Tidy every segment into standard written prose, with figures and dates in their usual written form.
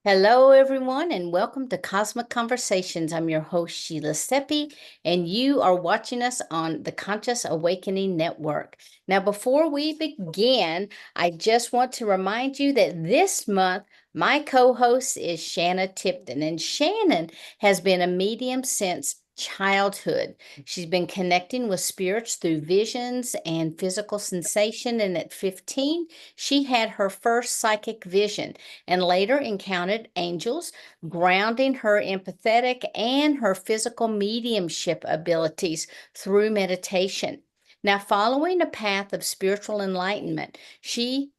Hello, everyone, and welcome to Cosmic Conversations. I'm your host, Sheila Seppi, and you are watching us on the Conscious Awakening Network. Now, before we begin, I just want to remind you that this month, my co host is Shanna Tipton, and Shannon has been a medium since childhood. She's been connecting with spirits through visions and physical sensation, and at 15, she had her first psychic vision and later encountered angels, grounding her empathetic and her physical mediumship abilities through meditation. Now, following a path of spiritual enlightenment, she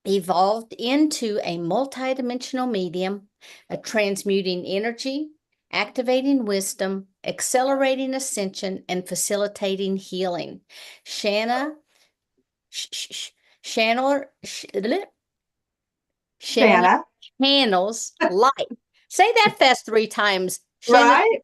evolved into a multidimensional medium, a transmuting energy, activating wisdom, accelerating ascension, and facilitating healing. Shanna, sh- sh- sh- Shanna, Shanna Shanna, channels light. Say that fast three times. Shanna, right?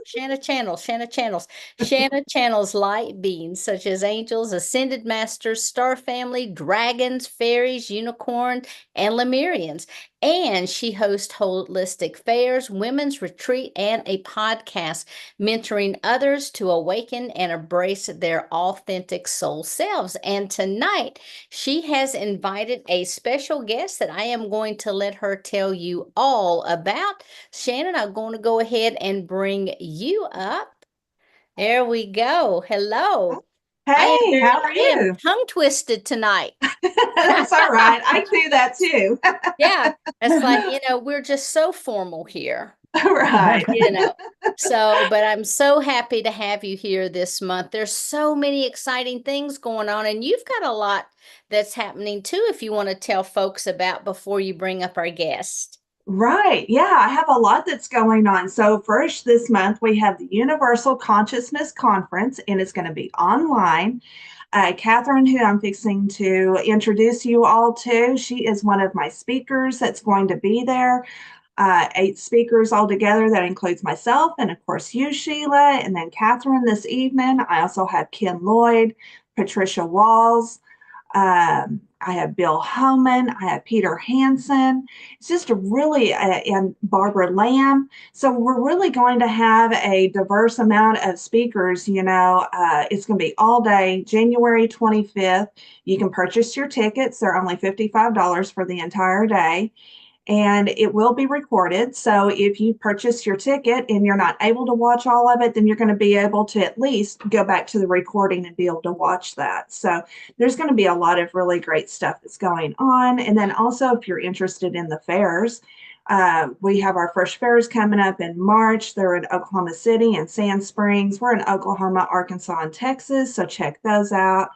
Shanna channels, Shanna channels. Shanna channels light beings such as angels, ascended masters, star family, dragons, fairies, unicorn, and Lemurians. And she hosts holistic fairs, women's retreat, and a podcast mentoring others to awaken and embrace their authentic soul selves. And tonight, she has invited a special guest that I am going to let her tell you all about. Shannon, I'm going to go ahead and bring you up. There we go. Hello. Hey, how are I am you? tongue twisted tonight. That's all right. I do that too. Yeah, it's like, we're just so formal here. Right. you know. But I'm so happy to have you here this month. There's so many exciting things going on, and you've got a lot that's happening too, if you want to tell folks about before you bring up our guest. Right. Yeah, I have a lot that's going on. So, first this month, we have the Universal Consciousness Conference, and it's going to be online. Catherine, who I'm fixing to introduce you all to, she is one of my speakers that's going to be there. Eight speakers altogether. That includes myself and, of course, you, Sheila, and then Catherine this evening. I also have Ken Lloyd, Patricia Walls. I have Bill Homan. I have Peter Hansen. It's just a really, and Barbara Lamb. So we're really going to have a diverse amount of speakers. It's going to be all day, January 25th. You can purchase your tickets. They're only $55 for the entire day, and it will be recorded. So if you purchase your ticket and you're not able to watch all of it, then you're going to be able to at least go back to the recording and be able to watch that. So there's going to be a lot of really great stuff that's going on. And then also, if you're interested in the fairs, we have our first fairs coming up in March. They're in Oklahoma City and Sand Springs. We're in Oklahoma, Arkansas, and Texas. So check those out.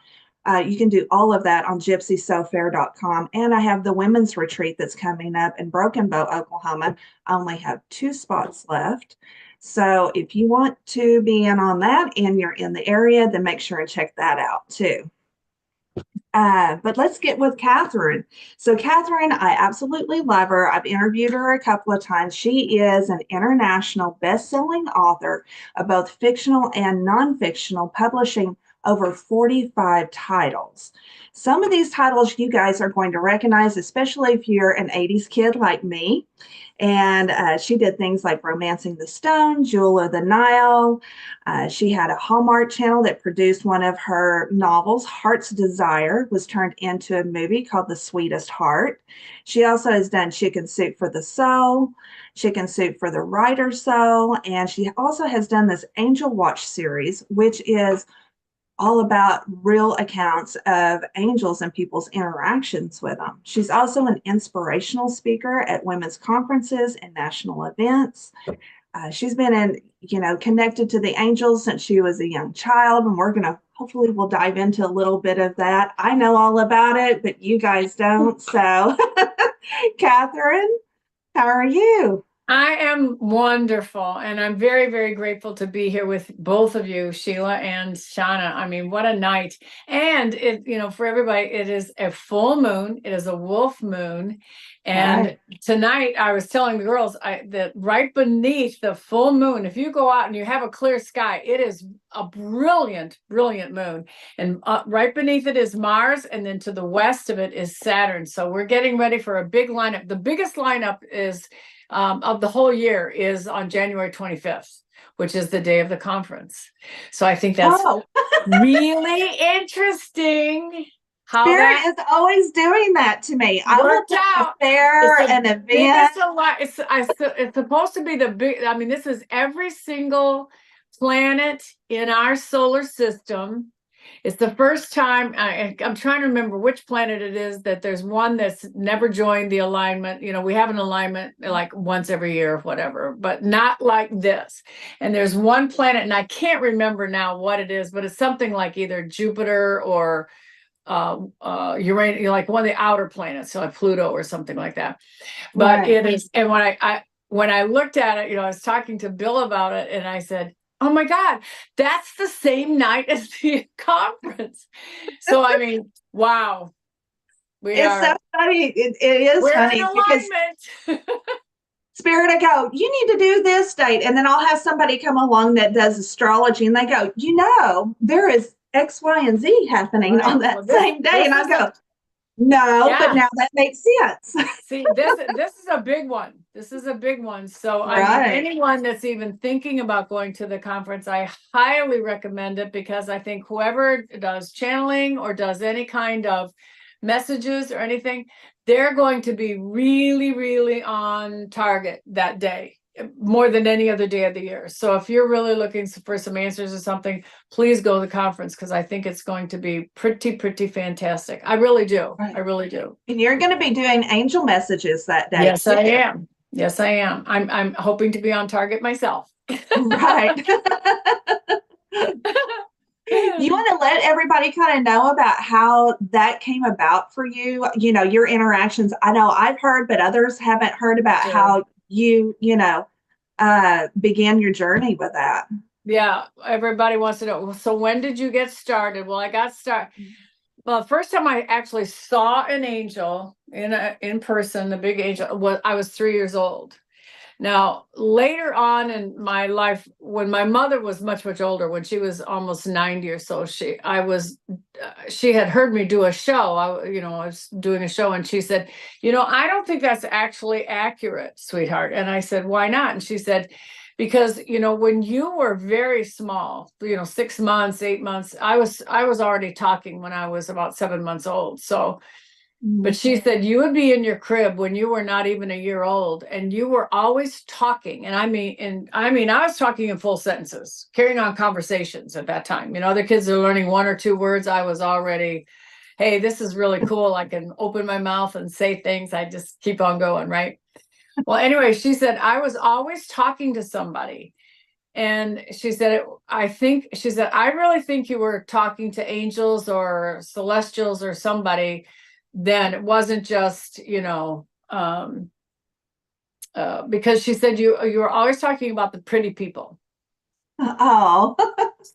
You can do all of that on gypsysofair.com. And I have the women's retreat that's coming up in Broken Bow, Oklahoma. I only have 2 spots left. So if you want to be in on that and you're in the area, then make sure and check that out too. But let's get with Catherine. So, Catherine, I absolutely love her. I've interviewed her a couple of times. She is an international best-selling author of both fictional and non-fictional, publishing over 45 titles. Some of these titles you guys are going to recognize, especially if you're an 80s kid like me. And she did things like Romancing the Stone, Jewel of the Nile. She had a Hallmark channel that produced one of her novels, Heart's Desire, was turned into a movie called The Sweetest Heart. She also has done Chicken Soup for the Soul, Chicken Soup for the Writer's Soul, and she also has done this Angel Watch series, which is all about real accounts of angels and people's interactions with them. She's also an inspirational speaker at women's conferences and national events. She's been connected to the angels since she was a young child, and we're going to hopefully we'll dive into a little bit of that. I know all about it, but you guys don't. So, Catherine, how are you? I am wonderful, and I'm very, very grateful to be here with both of you, Sheila and Shauna. I mean, what a night. And for everybody, it is a full moon, it is a wolf moon, And Right. tonight I was telling the girls that right beneath the full moon, if you go out and you have a clear sky, it is a brilliant, brilliant moon. And right beneath it is Mars. And then to the west of it is Saturn. So we're getting ready for a big lineup. The biggest lineup is of the whole year is on January 25th, which is the day of the conference. So I think that's Oh, really interesting. How Spirit that is always doing that to me. I will worked pick a out. fair, It's the an event. biggest alive. It's supposed to be the big. I mean, this is every single planet in our solar system. It's the first time. I'm trying to remember which planet it is that there's one that's never joined the alignment. You know, we have an alignment like once every year or whatever, but not like this. And there's one planet, and I can't remember now what it is, but it's something like either Jupiter or Uranus, like one of the outer planets, so like Pluto or something like that. But Right. it is, and when I looked at it, I was talking to Bill about it, and I said, "Oh my God, that's the same night as the conference." So I mean, wow, It's so funny. It is we're in funny because alignment. Spirit, I go, you need to do this date. And then I'll have somebody come along that does astrology and they go, there is X, Y, and Z happening on Right. that Well, same day. this And I is go, no, but yeah. now that makes sense. See, this is a big one. This is a big one. So, I mean, Right. anyone that's even thinking about going to the conference, I highly recommend it because I think whoever does channeling or does any kind of messages or anything, they're going to be really, really on target that day more than any other day of the year. So if you're really looking for some answers or something, please go to the conference because I think it's going to be pretty, pretty fantastic. I really do. Right. I really do. And you're going to be doing angel messages that day. Yes, too. I am. Yes, I am. I'm hoping to be on target myself. Right. You want to let everybody kind of know about how that came about for you, your interactions. I know I've heard, but others haven't heard about Sure. how you, began your journey with that. Yeah, everybody wants to know. So when did you get started? Well, I got started. Well, the first time I actually saw an angel in person, the big angel, I was 3 years old. Now, later on in my life, when my mother was much, much older, when she was almost 90 or so, she had heard me do a show. I was doing a show and she said, I don't think that's actually accurate, sweetheart. And I said, why not? And she said, because, when you were very small, 6 months, 8 months, I was already talking when I was about 7 months old. So, but she said you would be in your crib when you were not even a year old, and you were always talking. And I was talking in full sentences, carrying on conversations at that time. Other kids are learning 1 or 2 words. I was already, hey, this is really cool. I can open my mouth and say things. I just keep on going, right? Well, anyway, she said I was always talking to somebody. And she said, I really think you were talking to angels or celestials or somebody. Then it wasn't just, because she said you were always talking about the pretty people. Oh,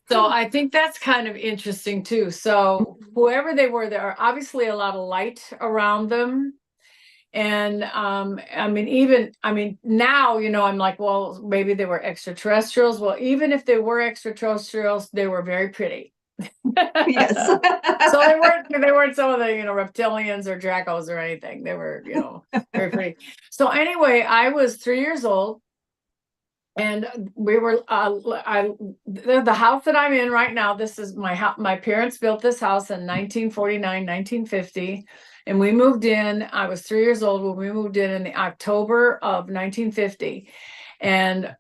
So I think that's kind of interesting too. So whoever they were, there are obviously a lot of light around them. And now, I'm like, well, maybe they were extraterrestrials. Well, even if they were extraterrestrials, they were very pretty. yes. So they weren't some of the, reptilians or Dracos or anything. They were, very pretty. So anyway, I was 3 years old. And we were, the house that I'm in right now, this is my house. My parents built this house in 1949, 1950. And we moved in, I was 3 years old when we moved in the October of 1950. And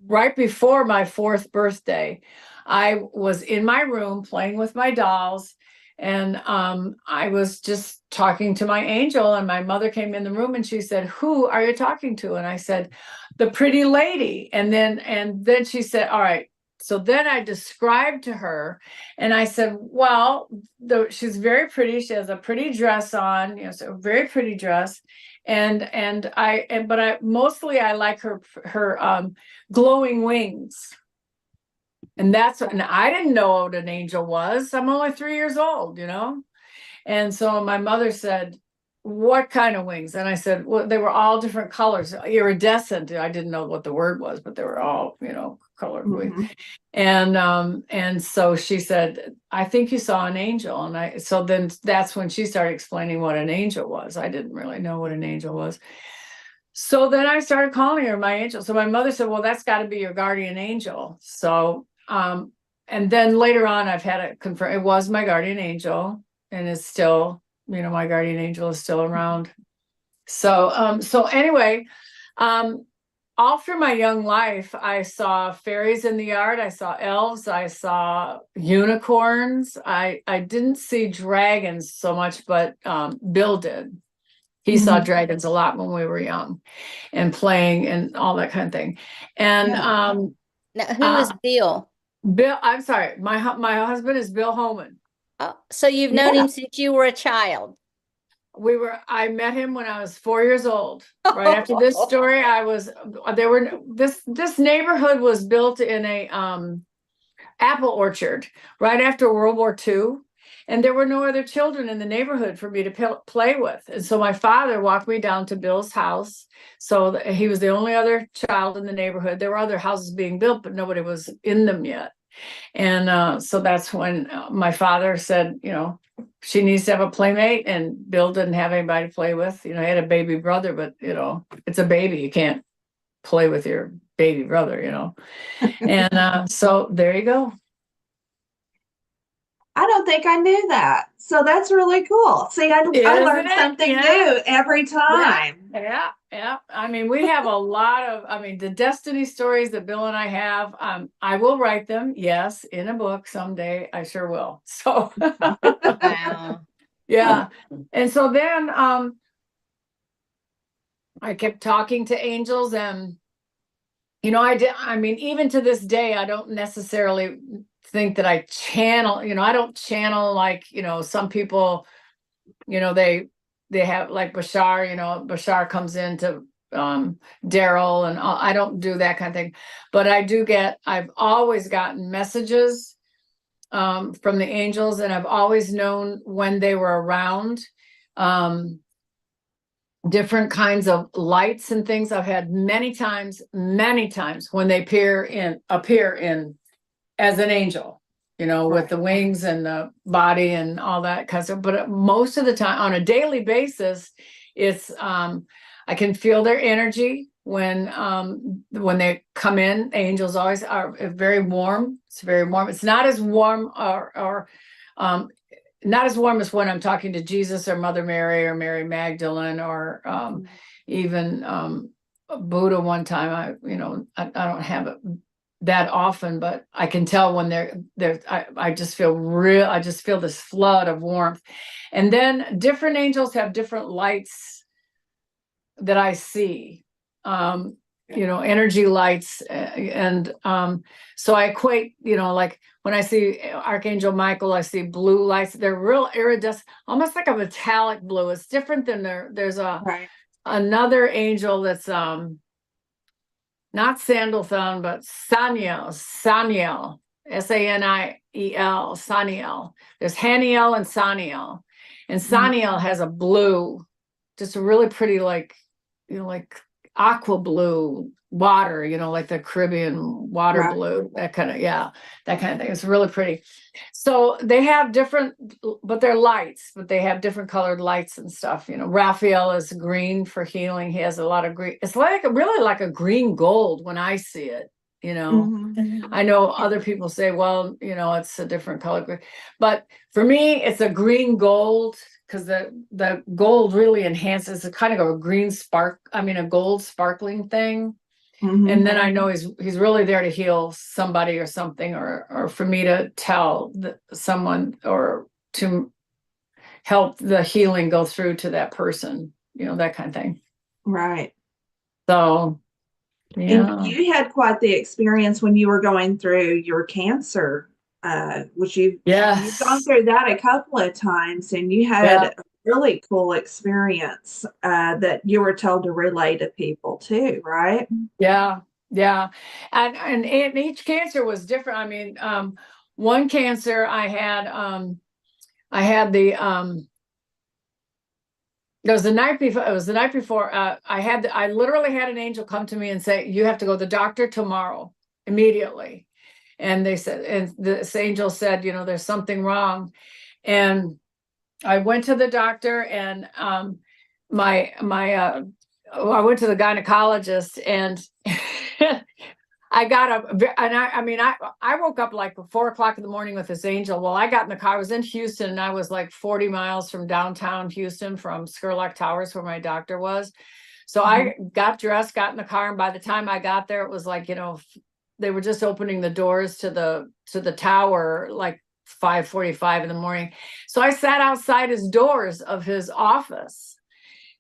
right before my 4th birthday, I was in my room playing with my dolls. And I was just talking to my angel, and my mother came in the room and she said, "Who are you talking to?" And I said, "The pretty lady." And then she said, "All right." So then I described to her, and I said, "Well, she's very pretty. She has a pretty dress on, so a very pretty dress, but I mostly I like her glowing wings." And I didn't know what an angel was. I'm only 3 years old, And so my mother said, what kind of wings? And I said, well, they were all different colors, iridescent. I didn't know what the word was, but they were all, colored wings. Mm-hmm. And so she said, I think you saw an angel. And so then that's when she started explaining what an angel was. I didn't really know what an angel was. So then I started calling her my angel. So my mother said, well, that's got to be your guardian angel. So, and then later on, I've had it confirmed. It was my guardian angel, and it's still, my guardian angel is still around. So anyway, all through my young life, I saw fairies in the yard. I saw elves. I saw unicorns. I didn't see dragons so much, but Bill did. He saw Mm-hmm. dragons a lot when we were young and playing and all that kind of thing. And Yeah. Now, who is Bill? Bill, I'm sorry, my husband is Bill Holman. Oh, so you've known him since you were a child. I met him when I was 4 years old. Right after this story, this neighborhood was built in a apple orchard right after World War II. And there were no other children in the neighborhood for me to play with. And so my father walked me down to Bill's house. So he was the only other child in the neighborhood. There were other houses being built, but nobody was in them yet. And so that's when my father said, she needs to have a playmate. And Bill didn't have anybody to play with. He had a baby brother, but, it's a baby. You can't play with your baby brother, And so there you go. I don't think I knew that. So that's really cool. See, I learn something new every time. Yeah. I mean, we have a lot of, the destiny stories that Bill and I have. I will write them, yes, in a book someday. I sure will. So, Wow. yeah. And so then I kept talking to angels, and even to this day, I don't necessarily think that I channel, I don't channel like, some people, they have like Bashar, Bashar comes into Daryl, and I don't do that kind of thing. But I've always gotten messages from the angels, and I've always known when they were around. Different kinds of lights and things I've had many times when they appear in as an angel, with the wings and the body and all that kind of stuff. But most of the time, on a daily basis, it's I can feel their energy when they come in. Angels always are very warm. It's very warm. It's not as warm or not as warm as when I'm talking to Jesus or Mother Mary or Mary Magdalene or even Buddha. One time, I don't have it that often, but I can tell when I just feel this flood of warmth. And then different angels have different lights that I see, energy lights. And so I equate, like when I see Archangel Michael, I see blue lights. They're real iridescent, almost like a metallic blue. It's different than there's another angel that's not Sandalphon, but Saniel, Saniel, Saniel. There's Haniel and Saniel. And Saniel has a blue, just a really pretty, like aqua blue water, like the Caribbean water blue, that kind of thing. It's really pretty. So they have different, but they're lights, but they have different colored lights and stuff. Raphael is green for healing. He has a lot of green. It's really like a green gold when I see it. I know other people say, well, it's a different color, but for me, it's a green gold, because the gold really enhances a kind of a green spark. A gold sparkling thing. And then I know he's really there to heal somebody or something, or for me to tell someone, or to help the healing go through to that person, that kind of thing. Right. So, yeah. And you had quite the experience when you were going through your cancer, which you've gone through that a couple of times, and you had a really cool experience that you were told to relay to people too, right? Yeah. And each cancer was different. One cancer I had the It was the night before. It was the night before. I literally had an angel come to me and say, "You have to go to the doctor tomorrow, immediately." And they said, and this angel said, "There's something wrong." And I went to the doctor, and I went to the gynecologist, and I woke up like 4 o'clock in the morning with this angel. Well, I got in the car. I was in Houston, and I was like 40 miles from downtown Houston, from Skurlock Towers, where my doctor was. So I got dressed, got in the car, and by the time I got there, it was like, they were just opening the doors to the tower, like 5:45 in the morning. So I sat outside his doors of his office,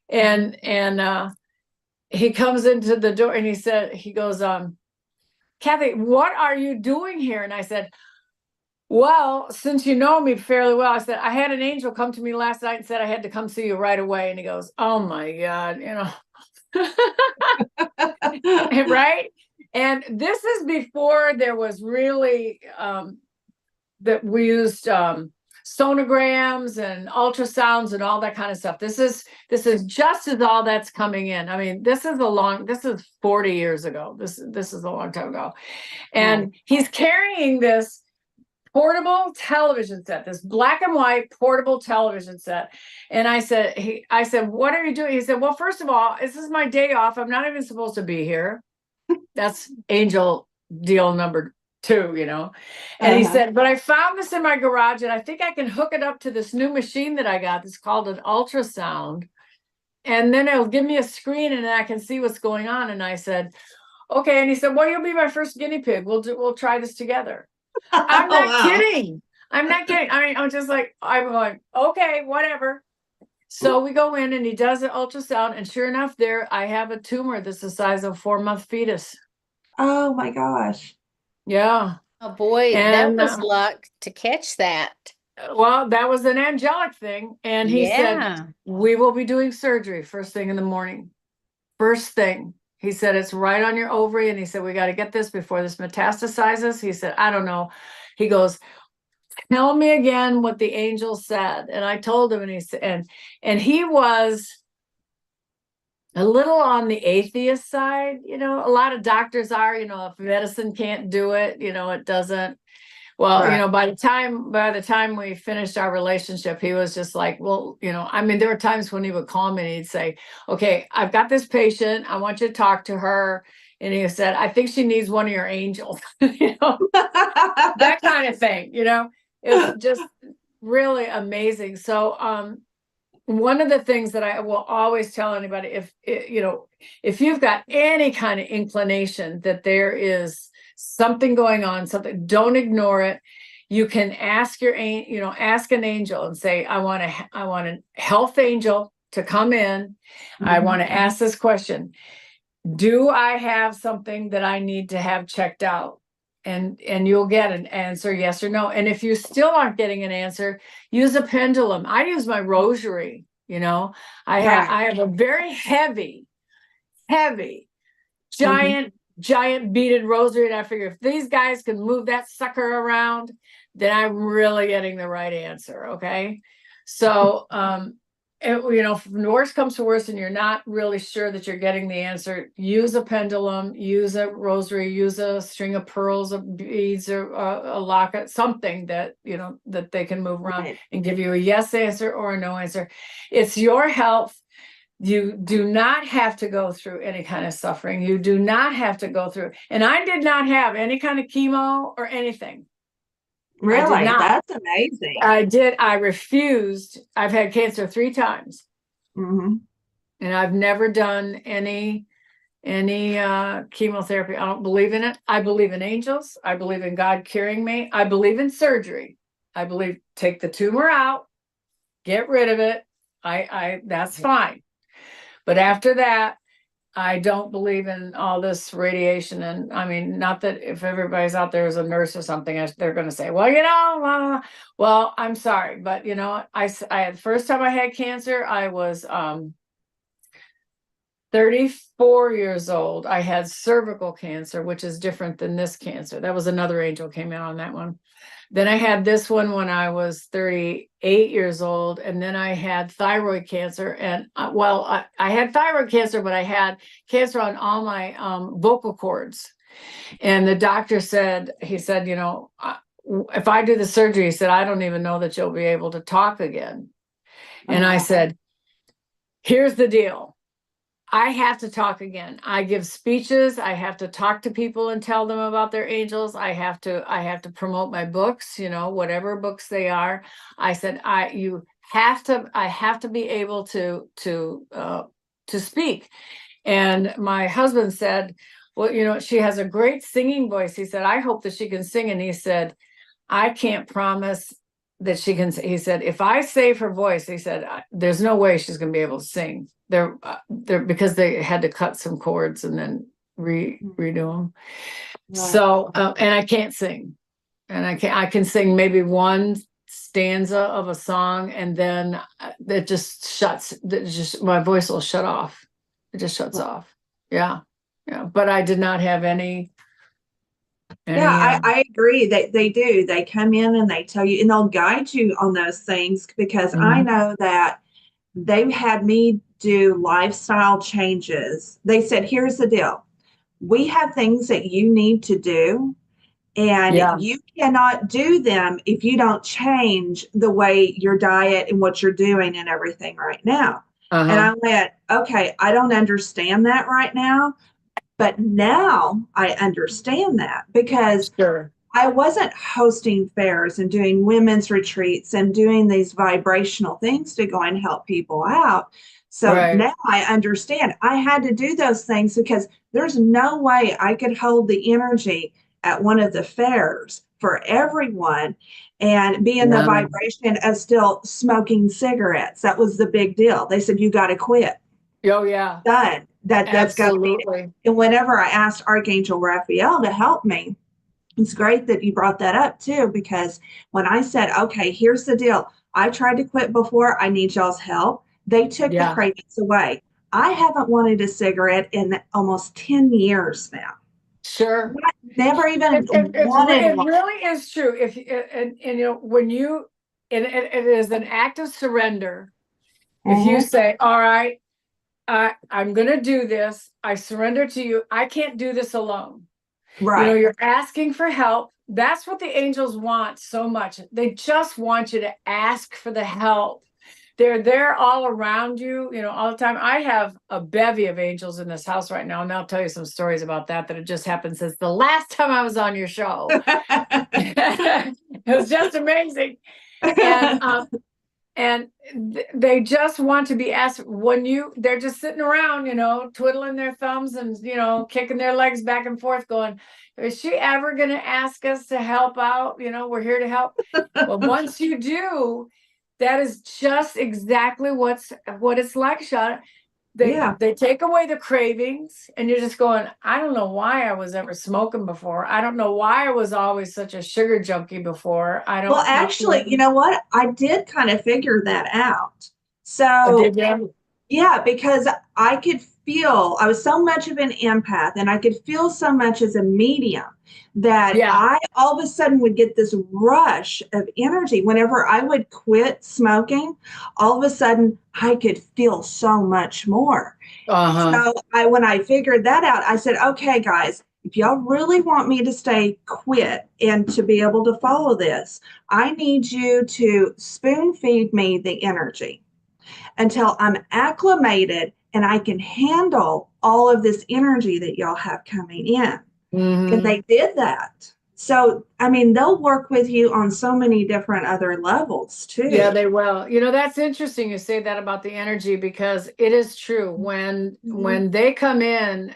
and he comes into the door, and he goes, "Kathy, what are you doing here?" And I said, "Well, since you know me fairly well," I said, "I had an angel come to me last night and said I had to come see you right away." And he goes, "Oh my God, right?" And this is before there was really that we used sonograms and ultrasounds and all that kind of stuff. This is just as all that's coming in. I mean, this is 40 years ago. This is a long time ago. And he's carrying this portable television set, this black and white portable television set. And I said, "What are you doing?" He said, "Well, first of all, this is my day off. I'm not even supposed to be here." That's angel deal number 2, And he said, "But I found this in my garage, and I think I can hook it up to this new machine that I got. It's called an ultrasound. And then it'll give me a screen, and I can see what's going on." And I said, "Okay." And he said, "Well, you'll be my first guinea pig. We'll try this together." I'm not kidding. I'm not kidding. I mean, I'm going, "Okay, whatever." So we go in, and he does an ultrasound, and sure enough, there I have a tumor that's the size of a 4-month fetus. Oh my gosh. Yeah. Oh boy, that And was luck to catch that. well, that was an angelic thing. And he said, Yeah. "We will be doing surgery first thing in the morning." First thing. He said, "It's right on your ovary." And he said, "We got to get this before this metastasizes." He said, "I don't know." He goes, "Tell me again what the angel said." And I told him, and he said, and he was a little on the atheist side. A lot of doctors are, if medicine can't do it, it doesn't. Well, Right. by the time we finished our relationship, he was just like, "Well, I mean, there were times when he would call me and he'd say, 'Okay, I've got this patient. I want you to talk to her.' And he said, 'I think she needs one of your angels,'" that kind of thing, It was just really amazing. So, one of the things that I will always tell anybody, if you've got any kind of inclination that there is something going on, don't ignore it. You can ask ask an angel and say, I want a health angel to come in. I want to ask this question: do I have something that I need to have checked out? And you'll get an answer, yes or no. And if you still aren't getting an answer, use a pendulum. I use my rosary. I have a very heavy, giant beaded rosary. And I figure if these guys can move that sucker around, then I'm really getting the right answer. Okay. So, if worst comes to worst and you're not really sure that you're getting the answer, use a pendulum, use a rosary, use a string of pearls, of beads, or a locket, something that that they can move around and give you a yes answer or a no answer. It's your health. You do not have to go through any kind of suffering. You do not have to go through. And I did not have any kind of chemo or anything. Really? That's amazing. I did. I refused. I've had cancer 3 times. And I've never done any chemotherapy. I don't believe in it. I believe in angels. I believe in God curing me. I believe in surgery. I believe take the tumor out, get rid of it. That's fine. But after that, I don't believe in all this radiation. And I mean, not that if everybody's out there as a nurse or something, they're going to say, "Well, well, I'm sorry." But, I the first time I had cancer, I was 34 years old, I had cervical cancer, which is different than this cancer. That was another angel came in on that one. Then I had this one when I was 38 years old, and then I had thyroid cancer. And I had thyroid cancer, but I had cancer on all my vocal cords. And the doctor said, he said, you know, if I do the surgery, he said, I don't even know that you'll be able to talk again. And I said, here's the deal. I have to talk again. I give speeches. I have to talk to people and tell them about their angels. I have to promote my books, you know, whatever books they are. I said, I have to be able to speak. And my husband said, well, you know, she has a great singing voice. He said, I hope that she can sing. And he said, I can't promise that she can. He said, if I save her voice, he said, there's no way she's going to be able to sing. They're because they had to cut some chords and then redo them. Right. So and I can't sing, and I can sing maybe one stanza of a song, and then it just shuts. My voice will shut off. It just shuts off. Yeah. But I did not have any. I agree that they do. They come in and they tell you, and they'll guide you on those things, because I know that they've had me do lifestyle changes. They said, here's the deal. We have things that you need to do, and you cannot do them if you don't change the way your diet and what you're doing and everything right now. And I went, okay, I don't understand that right now. But now I understand that, because I wasn't hosting fairs and doing women's retreats and doing these vibrational things to go and help people out. So now I understand I had to do those things, because there's no way I could hold the energy at one of the fairs for everyone and be in the vibration of still smoking cigarettes. That was the big deal. They said, you got to quit. Oh, yeah. Done. That's got to be it. And whenever I asked Archangel Raphael to help me, it's great that you brought that up too, because when I said, okay, here's the deal. I tried to quit before. I need y'all's help. They took the cravings away. I haven't wanted a cigarette in almost 10 years now. Sure. Never even wanted one. It really is true. If and you know, when you, and it is an act of surrender. If you say, all right, I'm going to do this. I surrender to you. I can't do this alone. Right. You know, you're asking for help. That's what the angels want so much. They just want you to ask for the help. They're there all around you, you know, all the time. I have a bevy of angels in this house right now, and I'll tell you some stories about that it just happened since the last time I was on your show. It was just amazing. And they just want to be asked they're just sitting around, you know, twiddling their thumbs and, you know, kicking their legs back and forth going, is she ever going to ask us to help out? You know, we're here to help. Well, once you do, that is just exactly what it's like, Shauna. They take away the cravings, and you're just going, I don't know why I was ever smoking before. I don't know why I was always such a sugar junkie before. Well, actually, you know what? I did kind of figure that out. So, did you? Yeah, because I could feel, I was so much of an empath, and I could feel so much as a medium that I all of a sudden would get this rush of energy. Whenever I would quit smoking, all of a sudden I could feel so much more. So when I figured that out, I said, okay, guys, if y'all really want me to stay quit and to be able to follow this, I need you to spoon feed me the energy until I'm acclimated and I can handle all of this energy that y'all have coming in. And they did that. So, I mean, they'll work with you on so many different other levels too. Yeah, they will. You know, that's interesting you say that about the energy, because it is true. When they come in,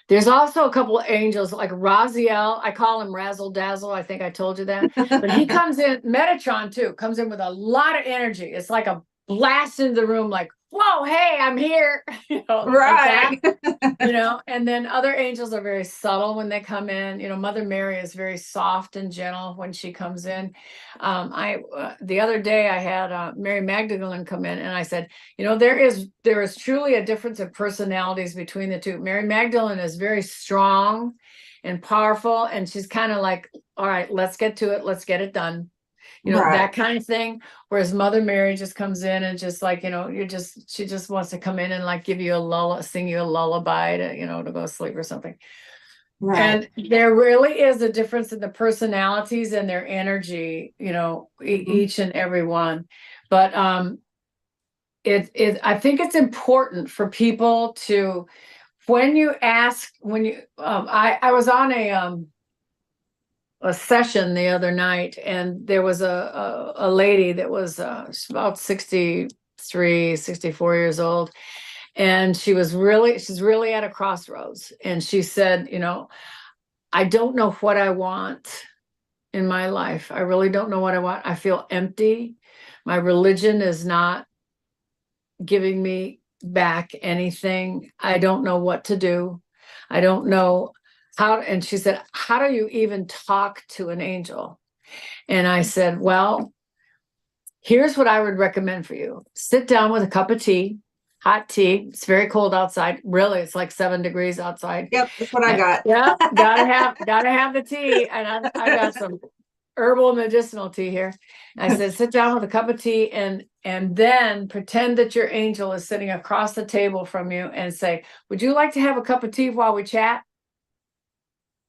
there's also a couple of angels like Raziel. I call him Razzle Dazzle. I think I told you that. But he comes in, Metatron too, comes in with a lot of energy. It's like a blast into the room like, whoa, hey, I'm here, like Right. that, and then other angels are very subtle when they come in. Mother Mary is very soft and gentle when she comes in. The other day I had Mary Magdalene come in, and I said, there is truly a difference of personalities between the two. Mary Magdalene is very strong and powerful, and she's kind of like, all right, let's get to it, let's get it done. Right. That kind of thing. Whereas Mother Mary just comes in and just like, she just wants to come in and like give you sing you a lullaby to go to sleep or something. Right. And there really is a difference in the personalities and their energy, each and every one. But I think it's important for people to, I was on a session the other night, and there was a lady that was about 63, 64 years old, and she's really at a crossroads, and she said, I don't know what I want in my life. I really don't know what I want. I feel empty. My religion is not giving me back anything. I don't know what to do. I don't know how. And she said, how do you even talk to an angel? And I said, well, here's what I would recommend for you. Sit down with a cup of tea, hot tea. It's very cold outside. Really, it's like 7 degrees outside. Yep, that's what I got. Yeah, gotta have the tea. And I got some herbal medicinal tea here. I said, sit down with a cup of tea and then pretend that your angel is sitting across the table from you and say, would you like to have a cup of tea while we chat?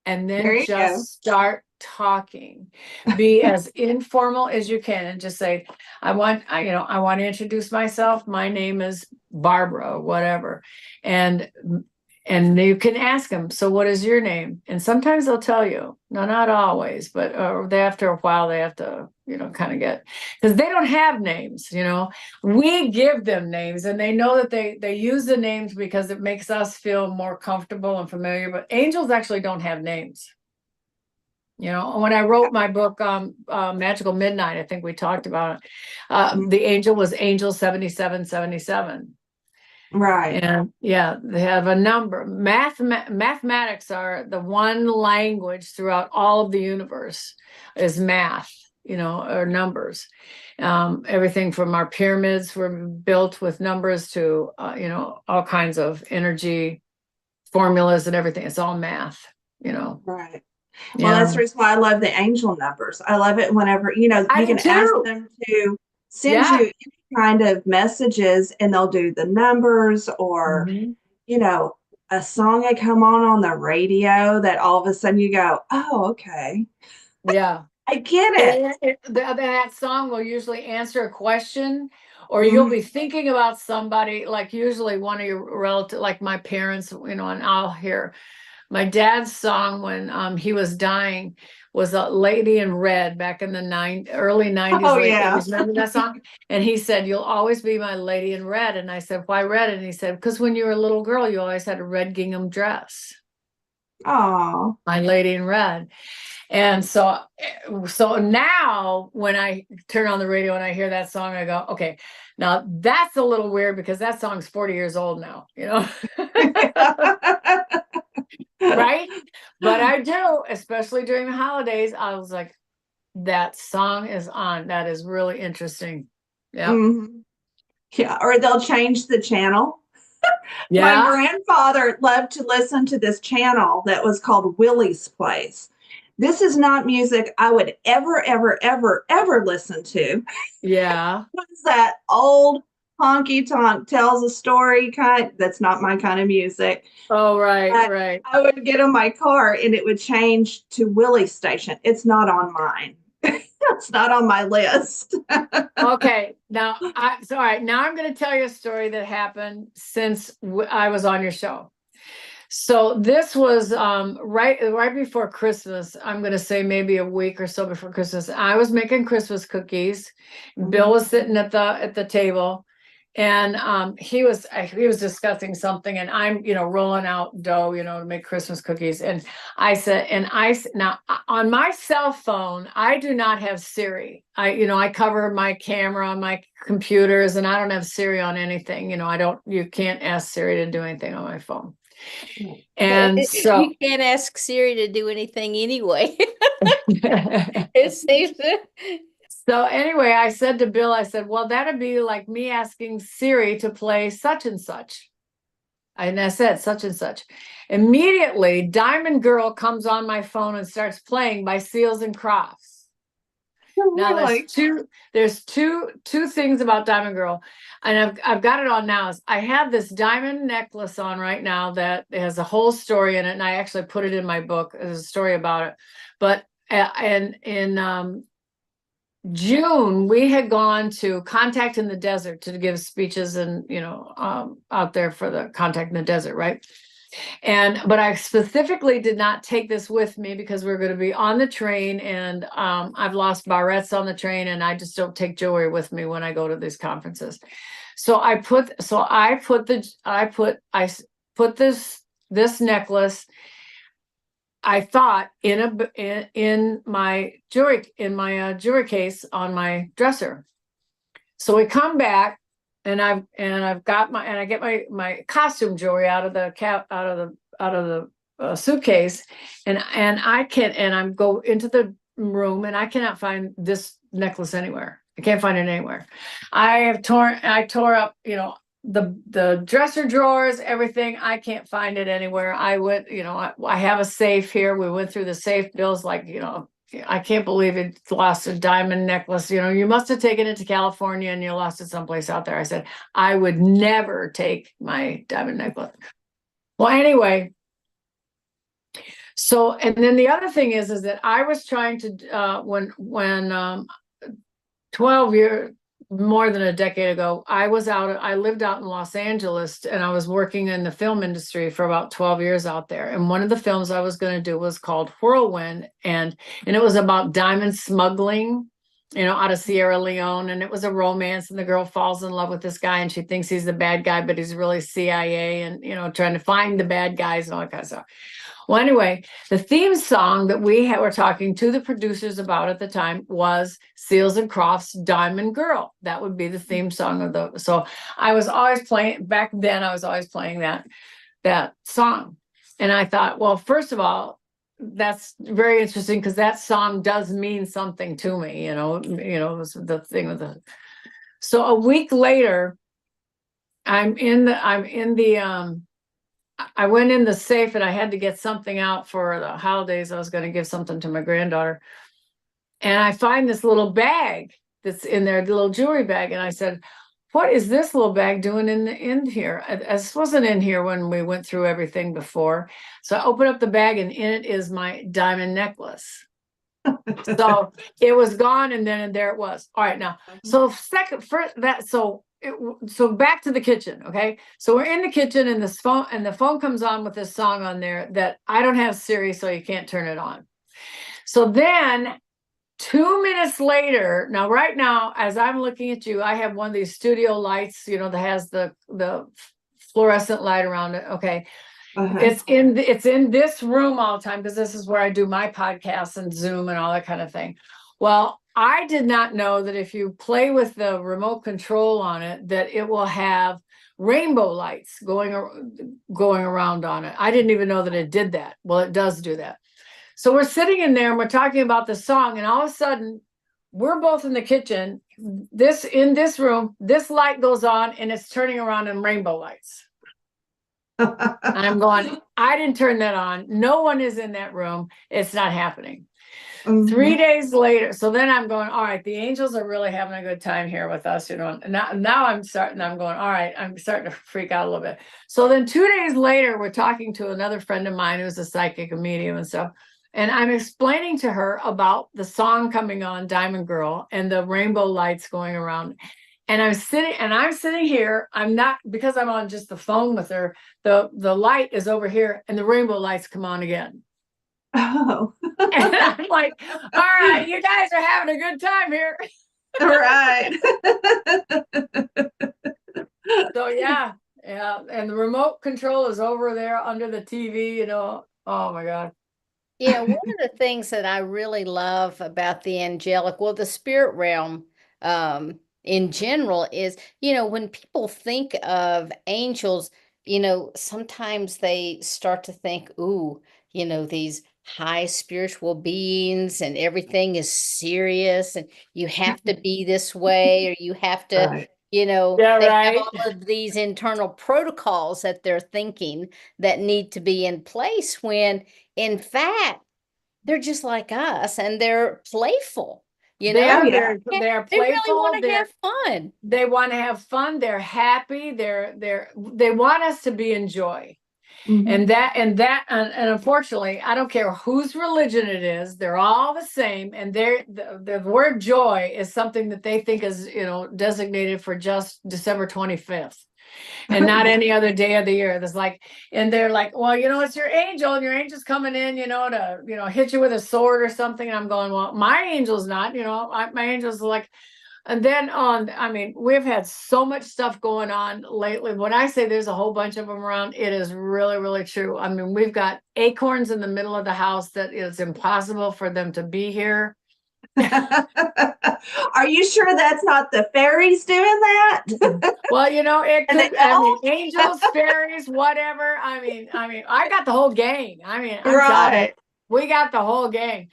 And then just start talking. Be as informal as you can and just say, I want to introduce myself. My name is Barbara, whatever. And you can ask them, so what is your name? And sometimes they'll tell you. No, not always, but after a while they have to, kind of get, because they don't have names, we give them names, and they know that they use the names because it makes us feel more comfortable and familiar, but angels actually don't have names. When I wrote my book, Magical Midnight, I think we talked about it. The angel was Angel 7777. Right. And yeah, they have a number. Mathematics are the one language throughout all of the universe is math, or numbers. Everything from our pyramids were built with numbers to, all kinds of energy formulas and everything. It's all math, Right. Yeah. Well, that's the reason why I love the angel numbers. I love it whenever, you can ask them to send you any kind of messages, and they'll do the numbers, or, a song that come on the radio that all of a sudden you go, oh, okay. Yeah. I get it. That song will usually answer a question, or you'll be thinking about somebody, like usually one of your relatives, like my parents, and I'll hear my dad's song when he was dying was a Lady in Red back in the early 90s, Oh, late yeah. 80s. Remember that song? And he said, you'll always be my lady in red. And I said, why red? And he said, because when you were a little girl, you always had a red gingham dress. Oh, My lady in red. And so now when I turn on the radio and I hear that song, I go, okay, now that's a little weird because that song's 40 years old now, right? But I do, especially during the holidays, I was like, that song is on. That is really interesting. Yeah. Yeah. Or they'll change the channel. Yeah. My grandfather loved to listen to this channel that was called Willie's Place. This is not music I would ever, ever, ever, ever listen to. Yeah. It's that old honky tonk tells a story kind. That's not my kind of music. Oh, right. I would get in my car and it would change to Willie's station. It's not on mine. It's not on my list. Okay. Now, all right. Now I'm going to tell you a story that happened since I was on your show. So this was right before Christmas. I'm going to say maybe a week or so before Christmas. I was making Christmas cookies. Bill was sitting at the table, And he was discussing something, and I'm, rolling out dough, to make Christmas cookies. And I said, now on my cell phone, I do not have Siri. I cover my camera on my computers, and I don't have Siri on anything. You can't ask Siri to do anything on my phone. And so you can't ask Siri to do anything anyway. It seems. So anyway, I said to Bill, I said, well, that'd be like me asking Siri to play such and such. And I said such and such. Immediately, Diamond Girl comes on my phone and starts playing by Seals and Crofts. Now there's two things about Diamond Girl, and I've got it on now. I have this diamond necklace on right now that has a whole story in it, and I actually put it in my book. There's a story about it. But in June, we had gone to Contact in the Desert to give speeches and, out there for the Contact in the Desert, right? But I specifically did not take this with me because we're going to be on the train, and I've lost barrettes on the train, and I just don't take jewelry with me when I go to these conferences. So I put this necklace, I thought, in my jewelry case on my dresser. So we come back, and I get my costume jewelry out of the suitcase, and I go into the room, and I cannot find this necklace anywhere. I can't find it anywhere. I tore up, the dresser drawers, everything. I can't find it anywhere. I went, I have a safe here. We went through the safe. Bill's like, I can't believe it lost a diamond necklace. You must have taken it to California and you lost it someplace out there. I said, I would never take my diamond necklace. Well, anyway, so, and then the other thing is that I was trying to, when 12 years, more than a decade ago, I lived out in Los Angeles, and I was working in the film industry for about 12 years out there. And one of the films I was going to do was called Whirlwind. And it was about diamond smuggling, out of Sierra Leone. And it was a romance, and the girl falls in love with this guy, and she thinks he's the bad guy, but he's really CIA, and, trying to find the bad guys and all that kind of stuff. Well, anyway, the theme song that we were talking to the producers about at the time was Seals and Crofts' Diamond Girl. That would be the theme song so I was always playing, back then I was always playing that song. And I thought, well, first of all, that's very interesting because that song does mean something to me, it was the thing with so a week later, I went in the safe, and I had to get something out for the holidays. I was going to give something to my granddaughter. And I find this little bag that's in there, the little jewelry bag. And I said, what is this little bag doing in here? This wasn't in here when we went through everything before. So I opened up the bag, and in it is my diamond necklace. So it was gone, and there it was. All right, now, so so back to the kitchen. Okay. So we're in the kitchen, and the phone comes on with this song on there that I don't have Siri, so you can't turn it on. So then 2 minutes later, now, right now, as I'm looking at you, I have one of these studio lights, that has the fluorescent light around it. Okay. Uh-huh. It's in this room all the time because this is where I do my podcasts and Zoom and all that kind of thing. Well, I did not know that if you play with the remote control on it, that it will have rainbow lights going around on it. I didn't even know that it did that. Well, it does do that. So we're sitting in there, and we're talking about the song, and all of a sudden, we're both in the kitchen. In this room, this light goes on, and it's turning around in rainbow lights. And I'm going, I didn't turn that on. No one is in that room. It's not happening. Mm-hmm. 3 days later, so then I'm going, all right, the angels are really having a good time here with us, Now I'm going, all right, I'm starting to freak out a little bit. So then 2 days later, we're talking to another friend of mine who's a psychic, a medium and stuff. And I'm explaining to her about the song coming on, Diamond Girl, and the rainbow lights going around. And I'm sitting here. I'm not, because I'm on just the phone with her, the light is over here, and the rainbow lights come on again. Oh. And I'm like, all right, you guys are having a good time here. All right. So yeah, and the remote control is over there under the TV, you know. Oh my God. Yeah, one of the things that I really love about the angelic, well, the spirit realm, in general is, when people think of angels, sometimes they start to think, ooh, these high spiritual beings and everything is serious and you have to be this way or you have to, Right. Yeah, they have right. all of these internal protocols that they're thinking that need to be in place when in fact, they're just like us and they're playful, Oh, yeah. They're They really playful. want to have fun. They want to have fun. They're happy. They want us to be in joy. Mhm. And unfortunately, I don't care whose religion it is, they're all the same. And the word joy is something that they think is, designated for just December 25th and not any other day of the year. There's like, and they're like, well, it's your angel, and your angel's coming in, to, hit you with a sword or something. And I'm going, well, my angel's not, my angel's like, and then I mean, we've had so much stuff going on lately. When I say there's a whole bunch of them around, it is really, really true. I mean, we've got acorns in the middle of the house that it's impossible for them to be here. Are you sure that's not the fairies doing that? Well, it And could, the I mean, elves? angels, fairies, whatever. I mean, I got the whole gang. I mean, I'm telling you, Right. we got the whole gang.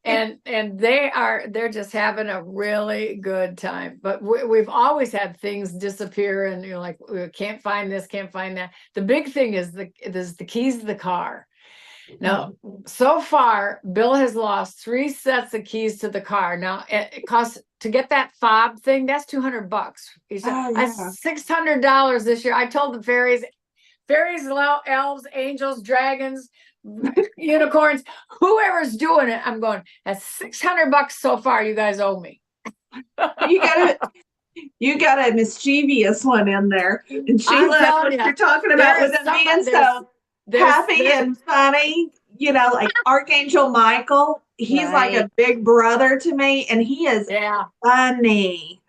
And they're just having a really good time. But we've always had things disappear and like we can't find this, can't find that. The big thing is the keys to the car. Now, so far, Bill has lost 3 sets of keys to the car. Now, it costs to get that fob thing. That's $200. He said, Oh, "I yeah. $600 this year." I told the fairies, elves, angels, dragons, unicorns, whoever's doing it. I'm going, that's $600 so far. You guys owe me. You got a mischievous one in there. And I'm Sheila, telling what you, you're talking about with them being so happy and funny, like Archangel Michael, he's like Right. a big brother to me, and he is yeah. funny.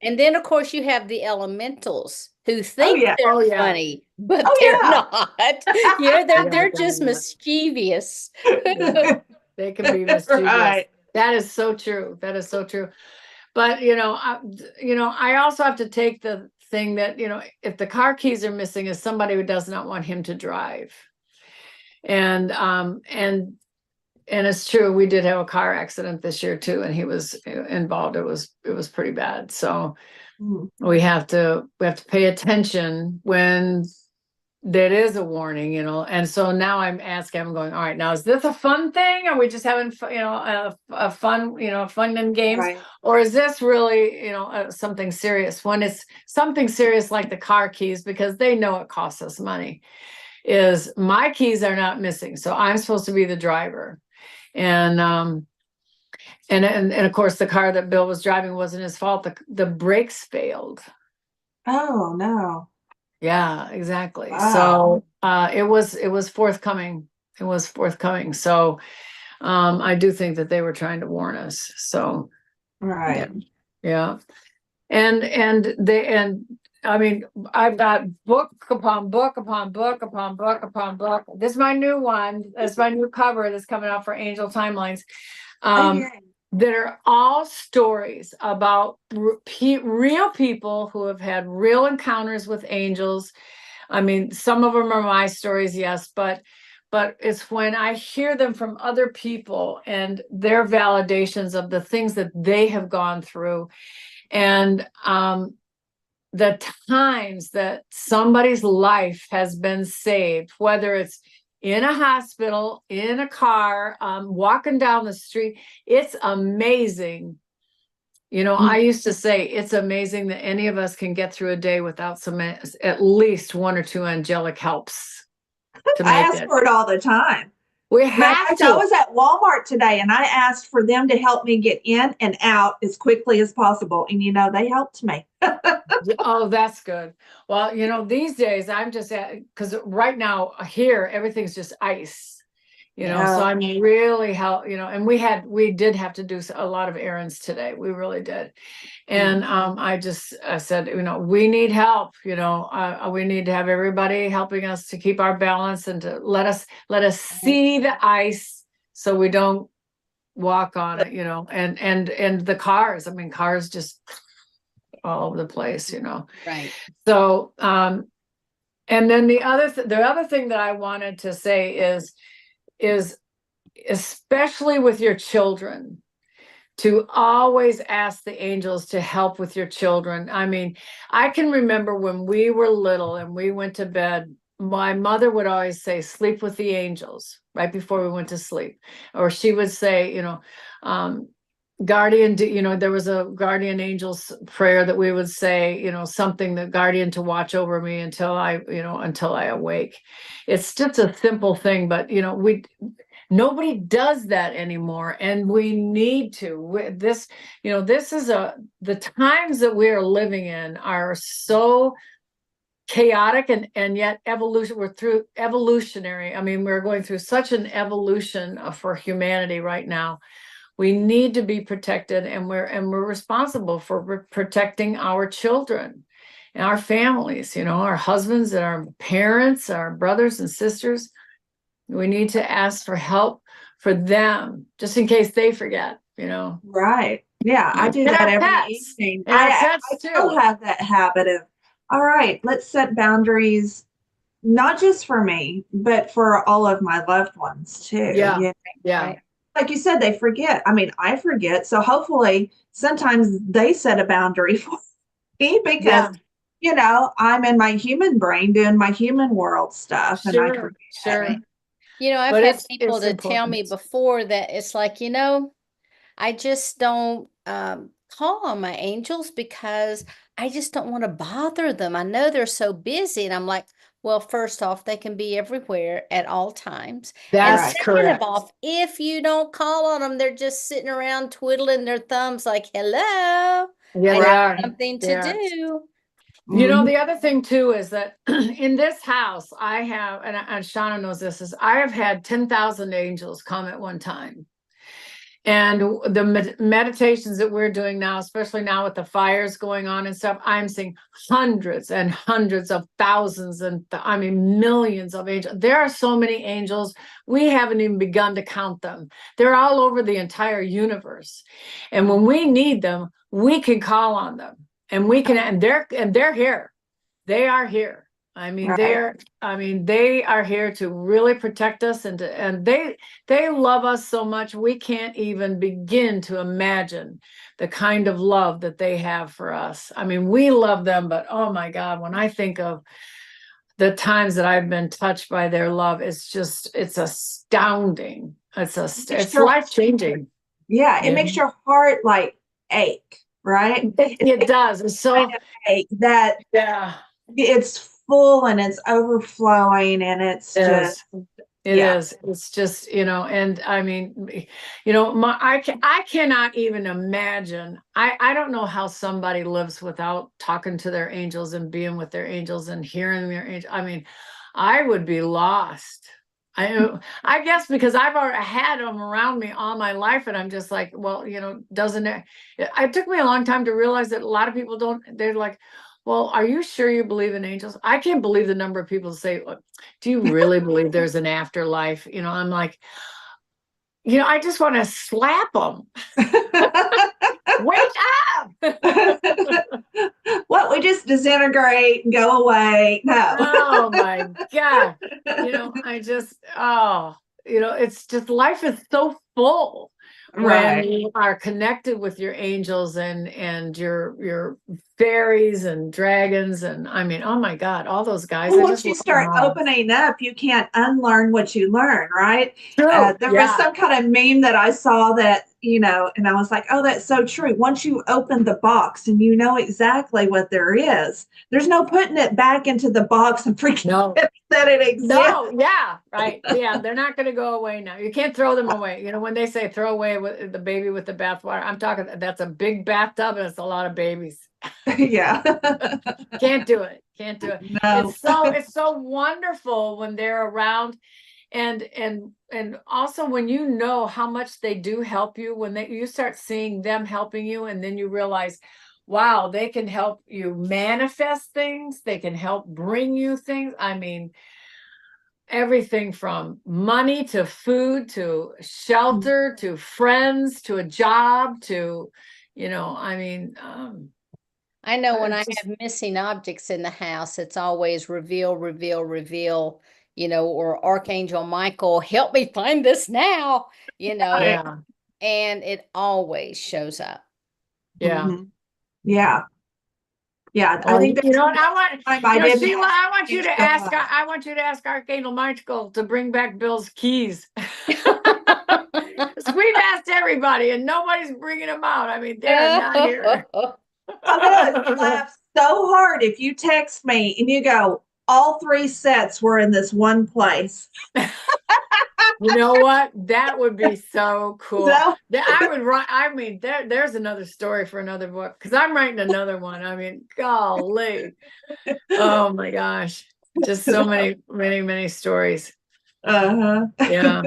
And then, of course, you have the elementals who Oh, think yeah. they're Oh, yeah. funny, but Oh, they're yeah. not. They're, Yeah, they're just mischievous. yeah. They can be mischievous. Right. That is so true. That is so true. But I also have to take the thing that if the car keys are missing, is somebody who does not want him to drive. And it's true. We did have a car accident this year too, and he was involved. It was pretty bad. So we have to pay attention when there is a warning, and so now I'm going, all right, now is this a fun thing? Are we just having a fun, fun and games, Right. or is this really, something serious? When it's something serious like the car keys, because they know it costs us money, is my keys are not missing, so I'm supposed to be the driver, and of course the car that Bill was driving wasn't his fault. The brakes failed. Oh, no. Yeah, exactly. Wow. So it was forthcoming. It was forthcoming. So I do think that they were trying to warn us. So yeah, Right. yeah. And I mean, I've got book upon book upon book upon book upon book. This is my new one. That's my new cover that's coming out for Angel Timelines. Okay. That are all stories about real people who have had real encounters with angels. I mean, some of them are my stories, yes, but it's when I hear them from other people and their validations of the things that they have gone through, and the times that somebody's life has been saved, whether it's in a hospital, in a car, walking down the street. It's amazing. I used to say it's amazing that any of us can get through a day without at least 1 or 2 angelic helps to I make ask it. for it all the time. We Matter of have fact, to. I was at Walmart today and I asked for them to help me get in and out as quickly as possible. And they helped me. Oh, that's good. Well, these days I'm just because right now here everything's just ice. you know, so Yeah. I'm really and we did have to do a lot of errands today. We really did. And I said, we need help, we need to have everybody helping us to keep our balance and to let us see the ice so we don't walk on it, and the cars. I mean, cars just all over the place, Right. So, and then the other thing that I wanted to say is especially with your children, to always ask the angels to help with your children. I mean, I can remember when we were little and we went to bed, my mother would always say, sleep with the angels right before we went to sleep. Or she would say, guardian, there was a guardian angels prayer that we would say, something, the guardian to watch over me until I awake. It's just a simple thing, but nobody does that anymore, and we need to. This is the times that we are living in are so chaotic, and yet we're through evolutionary. I mean, we're going through such an evolution for humanity right now. We need to be protected, and we're responsible for protecting our children and our families, our husbands and our parents, our brothers and sisters. We need to ask for help for them, just in case they forget, Right. Yeah, I do And that our every pets. evening. And our I pets still too. have that habit of, all right, let's set boundaries, not just for me, but for all of my loved ones too. Yeah. Yeah. Yeah. Right. Like you said, they forget. I mean, I forget. So hopefully sometimes they set a boundary for me because, I'm in my human brain doing my human world stuff and I Sure. forget. Sure. Right. I've But had it's people to tell me important. before that it's like, I just don't call on my angels because I just don't want to bother them. I know they're so busy. And I'm like, well, first off, they can be everywhere at all times. And That's Right. second of correct. all, if you don't call on them, they're just sitting around twiddling their thumbs like, hello, Yeah, I they need are. something They to are. do. Mhm. The other thing too is that in this house, I have, and Shauna knows this, is I have had 10,000 angels come at one time. And the meditations that we're doing now, especially now with the fires going on and stuff, I'm seeing hundreds and hundreds of thousands and millions of angels. There are so many angels, we haven't even begun to count them. They're all over the entire universe. And when we need them, we can call on them, and we can, and they're here. They are here. Right. They are here to really protect us, and they love us so much we can't even begin to imagine the kind of love that they have for us. I mean, we love them, but oh my God, when I think of the times that I've been touched by their love, it's astounding. It's life-changing. Yeah, it makes your heart like ache, right? It does. It's so, Kind of ache that yeah. it's full and it's overflowing and it's It just, is. It yeah. is. It's just, and I mean, I cannot even imagine. I don't know how somebody lives without talking to their angels and being with their angels and hearing their angels. I mean, I would be lost. I guess because I've already had them around me all my life, and I'm just like, well, doesn't it? It took me a long time to realize that a lot of people don't. They're like, well, are you sure you believe in angels? I can't believe the number of people say, do you really believe there's an afterlife? I'm like, I just want to slap them. Wake up! What, we just disintegrate and go away? No. Oh my God. It's just, life is so full when Right. you are connected with your angels and your fairies and dragons, and oh my God, all those guys. Well, I once just you love them start all. opening up, you can't unlearn what you learn, right? True. There was Yeah. some kind of meme that I saw that, and I was like, oh, that's so true. Once you open the box and you know exactly what there is, there's no putting it back into the box and forgetting No. that it exists. No, yeah, right. Yeah, they're not going to go away now. You can't throw them away. When they say throw away with the baby with the bathwater, I'm talking, that's a big bathtub and it's a lot of babies. Yeah. Can't do it. Can't do it. No. It's so wonderful when they're around, And also when you know how much they do help you, when you start seeing them helping you, and then you realize, wow, they can help you manifest things, they can help bring you things. I mean, everything from money to food to shelter to friends to a job to, I mean, I know when I just, have missing objects in the house, it's always reveal, reveal, reveal, or Archangel Michael, help me find this now, yeah, and it always shows up. yeah. Mhm. Yeah. Yeah. I Well, think you that's know the what I next want, time I didn't Sheila, have I want you things to go ask, up. I want you to ask Archangel Michael to bring back Bill's keys. We've asked everybody and nobody's bringing them out. I mean, they're not here. I'm gonna laugh so hard if you text me and you go, all three sets were in this one place. You know what? That would be so cool. So, I would write. I mean, there's another story for another book, because I'm writing another one. I mean, golly. Oh my gosh. Just so many, many, many stories. uh-huh. Yeah.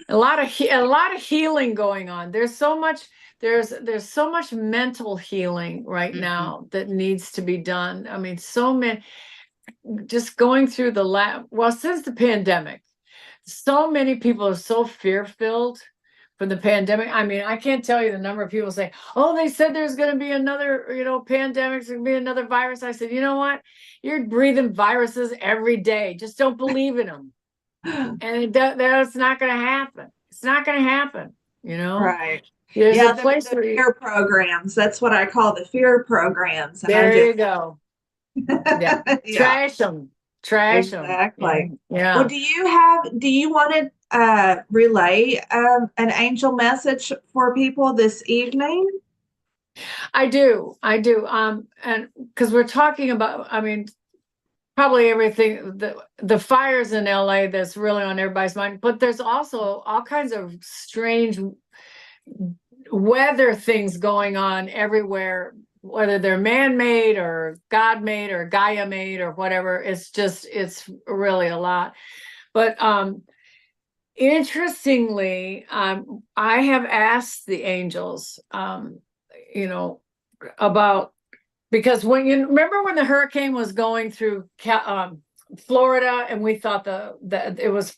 A lot of healing going on. There's so much mental healing right now that needs to be done. I mean, so many, just going through since the pandemic, so many people are so fear-filled from the pandemic. I mean, I can't tell you the number of people say, oh, they said there's going to be another, pandemic, there's going to be another virus. I said, you know what? You're breathing viruses every day. Just don't believe in them. And that's not going to happen. It's not going to happen. Right. There's Yeah, a the, place the where fear programs. That's what I call the fear programs. And I there you just, go. Yeah. yeah, Trash them. Trash them. exactly. Well, Yeah. do you want to relay an angel message for people this evening? I do. And because we're talking about, I mean, probably everything, the fires in LA that's really on everybody's mind, but there's also all kinds of strange weather things going on everywhere, whether they're man-made or God-made or Gaia-made or whatever. It's really a lot. But interestingly, I have asked the angels, about, because when you remember when the hurricane was going through Florida, and we thought that it was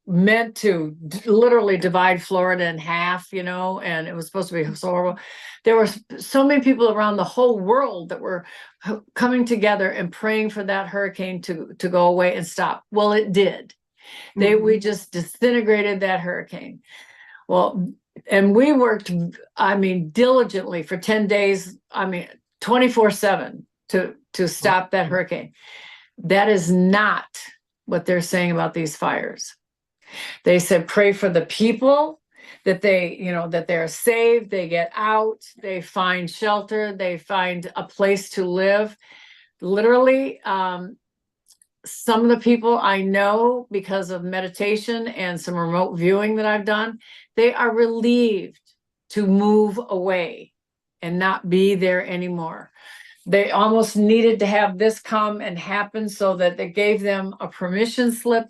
meant to literally divide Florida in half, and it was supposed to be so horrible. There were so many people around the whole world that were coming together and praying for that hurricane to go away and stop. Well, it did. We just disintegrated that hurricane. Well, and we worked, I mean, diligently for 10 days, I mean, 24/7 to stop that hurricane. That is not what they're saying about these fires. They said, pray for the people, that that they're saved, they get out, they find shelter, they find a place to live. Literally, some of the people I know, because of meditation and some remote viewing that I've done, they are relieved to move away and not be there anymore. They almost needed to have this come and happen so that it gave them a permission slip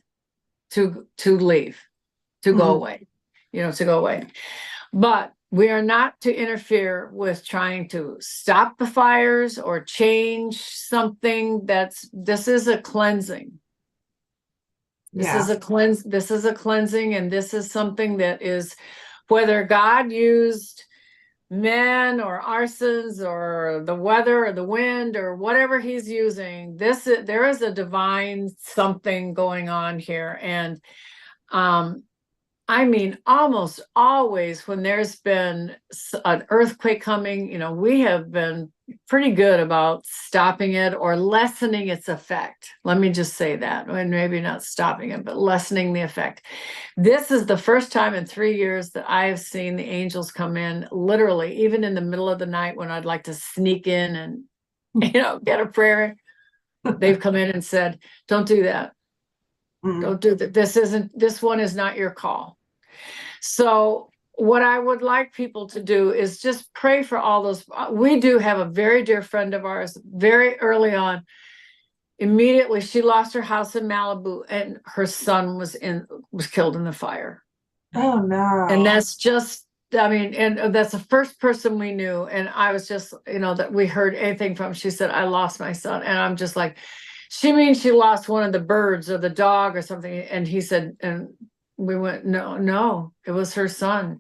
to leave, to go away, to go away. But we are not to interfere with trying to stop the fires or change something. This is a cleansing. This is a cleansing, and this is something that is, whether God used men or arsons or the weather or the wind or whatever he's using, there is a divine something going on here. And I mean, almost always when there's been an earthquake coming, we have been pretty good about stopping it or lessening its effect. Let me just say that. And maybe not stopping it, but lessening the effect. This is the first time in 3 years that I have seen the angels come in, literally, even in the middle of the night when I'd like to sneak in and, get a prayer. They've come in and said, don't do that. Don't do that. This one is not your call. So what I would like people to do is just pray for all those. We do have a very dear friend of ours very early on. immediately she lost her house in Malibu, and her son was killed in the fire. Oh no. And that's just, I mean, and that's the first person we knew. And I was just, that we heard anything from. She said, I lost my son. And I'm just like, she means she lost one of the birds or the dog or something. And he said, and we went, no, it was her son.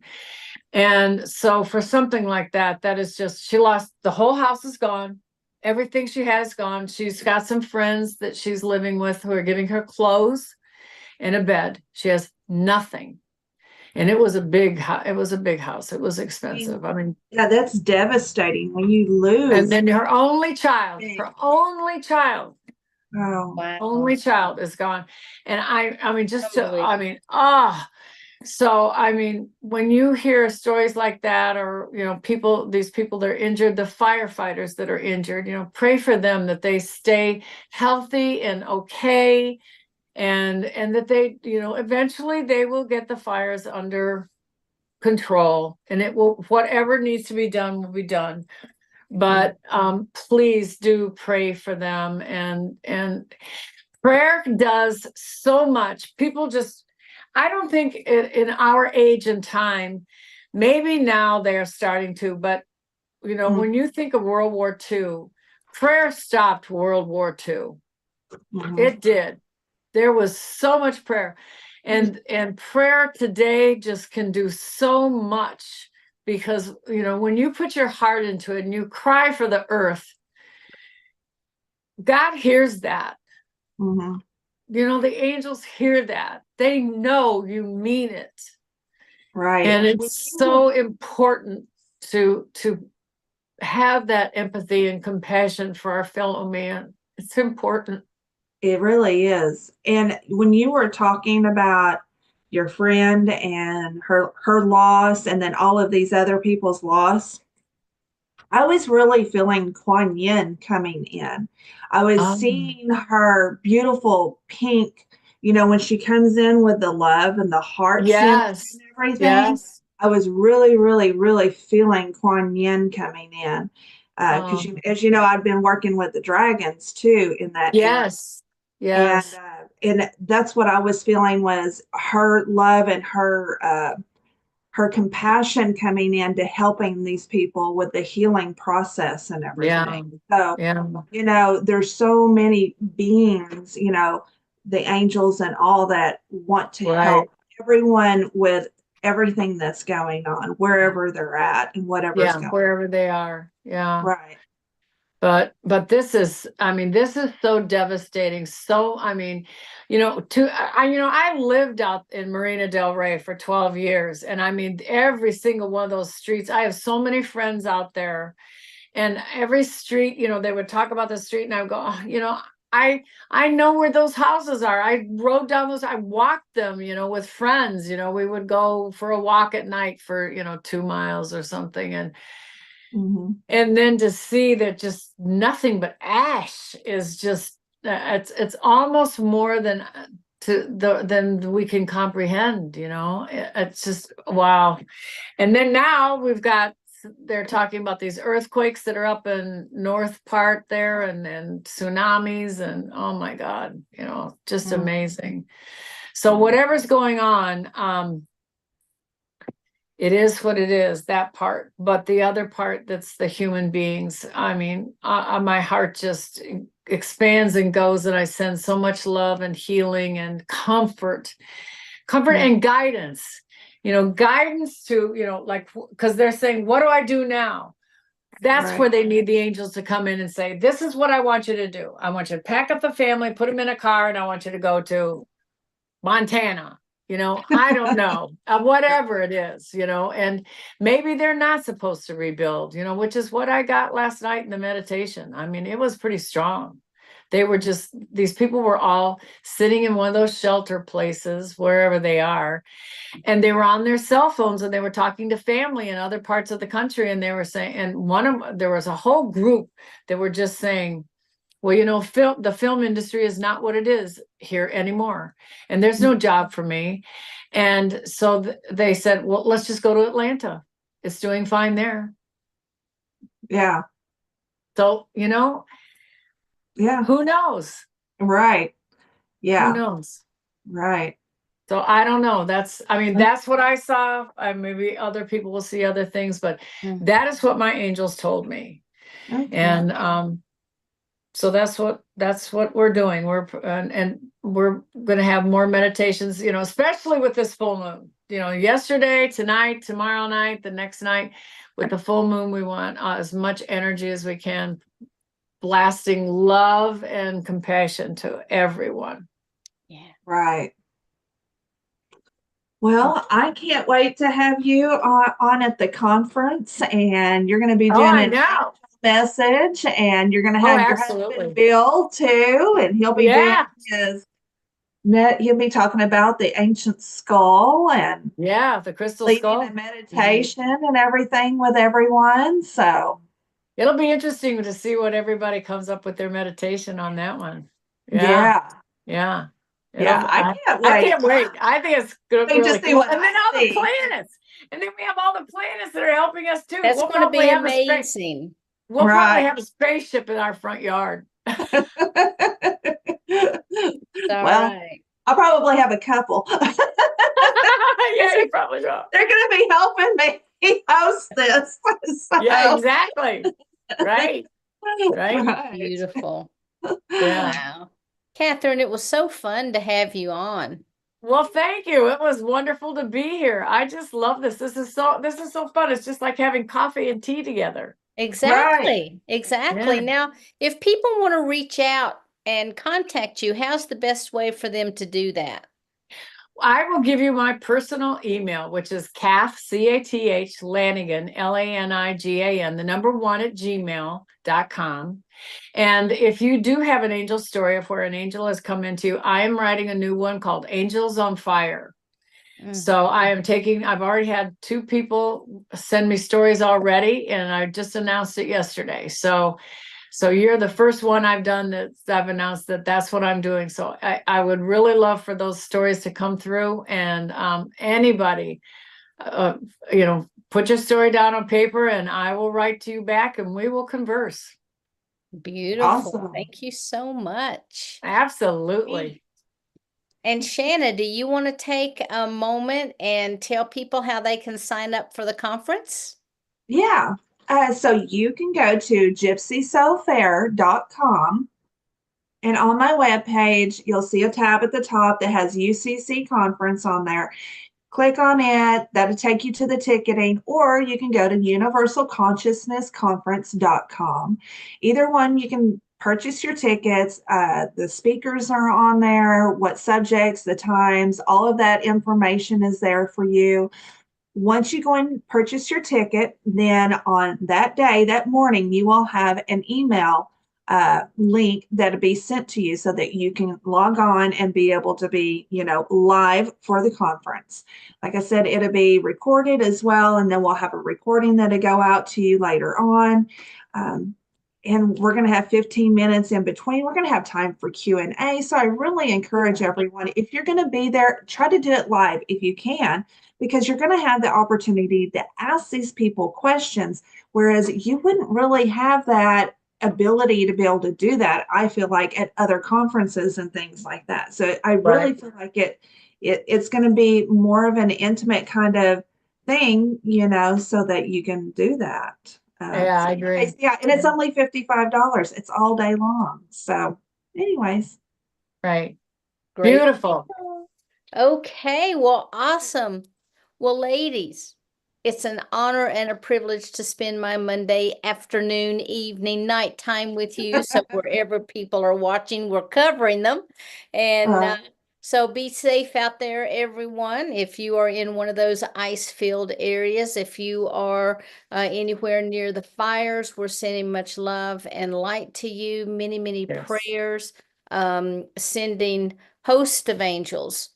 And so for something like that, that is just, she lost, the whole house is gone. Everything she has gone. She's got some friends that she's living with who are giving her clothes and a bed. She has nothing. And it was a big house. It was a big house. It was expensive. I mean, yeah, that's devastating when you lose. and then her only child, Oh, Wow. only child is gone. And I mean, just to, Totally. I mean, so, I mean, when you hear stories like that, or, these people that are injured, the firefighters that are injured, pray for them that they stay healthy and okay. And that they, eventually they will get the fires under control, and it will, whatever needs to be done will be done. But please do pray for them. And prayer does so much. People just, I don't think in our age and time, maybe now they are starting to, but when you think of World War II, prayer stopped World War II. It did. There was so much prayer, and prayer today just can do so much, because when you put your heart into it and you cry for the earth, God hears that. The angels hear that. They know you mean it. right. And it's so important to have that empathy and compassion for our fellow man. It's important. It really is. And when you were talking about your friend and her loss, and then all of these other people's loss, I was really feeling Kuan Yin coming in. I was seeing her beautiful pink, when she comes in with the love and the heart center Yes. and everything. Yes. I was really, really, really feeling Kuan Yin coming in. Because, as you know, I've been working with the dragons too in that area. Yes. And that's what I was feeling, was her love and her compassion coming in to helping these people with the healing process and everything. So, there's so many beings, the angels and all, that want to help everyone with everything that's going on, wherever they're at and whatever's going on. Wherever they are. Yeah. Right. But this is, I mean, this is so devastating. So, I mean, I lived out in Marina Del Rey for 12 years. And I mean, every single one of those streets, I have so many friends out there, and every street, they would talk about the street, and I would go, I know where those houses are. I rode down those, I walked them, with friends. We would go for a walk at night for, 2 miles or something. And then to see that just nothing but ash is just, it's almost more than than we can comprehend. It's just, wow. And then now they're talking about these earthquakes that are up in north part there, and tsunamis, and oh my God, just amazing. So whatever's going on, it is what it is, that part. But the other part, that's the human beings, I mean, my heart just expands and goes, and I send so much love and healing and comfort and guidance. Guidance to, like, because they're saying, what do I do now? That's where they need the angels to come in and say, this is what I want you to do. I want you to pack up the family, put them in a car, and I want you to go to Montana. I don't know, whatever it is, and maybe they're not supposed to rebuild, which is what I got last night in the meditation. I mean, it was pretty strong. These people were all sitting in one of those shelter places, wherever they are, and they were on their cell phones, and they were talking to family in other parts of the country. And they were saying, and there was a whole group that were just saying, well, the film industry is not what it is here anymore, and there's no job for me. And so they said, well, let's just go to Atlanta. It's doing fine there. Yeah. So, Yeah. Who knows? Right. Who Yeah. knows? Right. So I don't know. I mean, that's what I saw. Maybe other people will see other things, but Mm. that is what my angels told me. Okay. And so that's what we're doing. And we're going to have more meditations, especially with this full moon. Yesterday, tonight, tomorrow night, the next night, with the full moon, we want as much energy as we can, blasting love and compassion to everyone. Yeah. Right. Well, I can't wait to have you on at the conference, and you're going to be Oh, doing I an know. message, and you're going to Oh, have your absolutely. husband Bill too, and he'll be doing Yeah. he'll be talking about the ancient skull and Yeah, the crystal leading skull. a meditation and everything with everyone. So It'll be interesting to see what everybody comes up with their meditation on that one. yeah, Yeah. yeah, I can't I wait. can't wait. I think it's Let me really just see cool. what And then I all the see. planets. And then we have all the planets that are helping us too. That's We'll going to probably be have a space. amazing. We'll probably Right. have a spaceship in our front yard. All Well, right. I'll probably have a couple. Yeah, you probably will. They're going to be helping me host this. Yeah, So, exactly. Right. Right. right. Beautiful. Yeah. Wow. Catherine, it was so fun to have you on. Well, thank you. It was wonderful to be here. I just love this. This is so fun. It's just like having coffee and tea together. Exactly. Exactly. Yeah. Now, if people want to reach out and contact you, how's the best way for them to do that? I will give you my personal email, which is Cath, C-A-T-H, Lanigan, Lanigan, the number 1 at gmail.com. And if you do have an angel story of where an angel has come into, I am writing a new one called Angels on Fire. So I've already had 2 people send me stories already, and I just announced it yesterday. So you're the first one I've done that I've announced that's what I'm doing. So I would really love for those stories to come through, and anybody, put your story down on paper and I will write to you back and we will converse. Beautiful. Awesome. Thank you so much. Absolutely. And Shanna, do you want to take a moment and tell people how they can sign up for the conference? Yeah. So you can go to gypsysoulfair.com. And on my webpage, you'll see a tab at the top that has UCC conference on there. Click on it. That'll take you to the ticketing, or you can go to universalconsciousnessconference.com. Either one, you can purchase your tickets. The speakers are on there, what subjects, the times, all of that information is there for you. Once you go and purchase your ticket, then on that day, that morning, you will have an email link that'll be sent to you so that you can log on and be able to be, live for the conference. Like I said, it'll be recorded as well, and then we'll have a recording that'll go out to you later on. And we're going to have 15 minutes in between. We're going to have time for Q&A. So I really encourage everyone, if you're going to be there, try to do it live if you can, because you're going to have the opportunity to ask these people questions, whereas you wouldn't really have that ability to be able to do that, I feel like, at other conferences and things like that. So I really feel like it's going to be more of an intimate kind of thing, so that you can do that. Yeah, I agree. Anyways, yeah, and it's only $55. It's all day long. So anyways. Right. Great. Beautiful. Okay, well, awesome. Well, ladies, it's an honor and a privilege to spend my Monday afternoon, evening, nighttime with you. So wherever people are watching, we're covering them. And so be safe out there, everyone. If you are in one of those ice-filled areas, if you are anywhere near the fires, we're sending much love and light to you. Many, many prayers, sending hosts of angels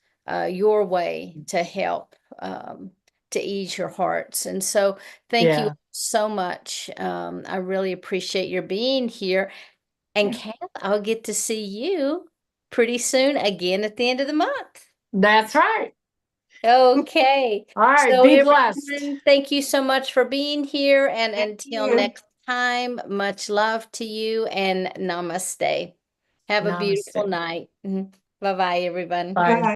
your way to help to ease your hearts. And so thank you so much. I really appreciate your being here. And Kath, I'll get to see you pretty soon again at the end of the month. That's right. Okay. All right. So Be everyone, blessed. thank you so much for being here. And until next time. Much love to you and namaste. Have a beautiful Namaste. night. Bye-bye, everyone. Bye. Bye.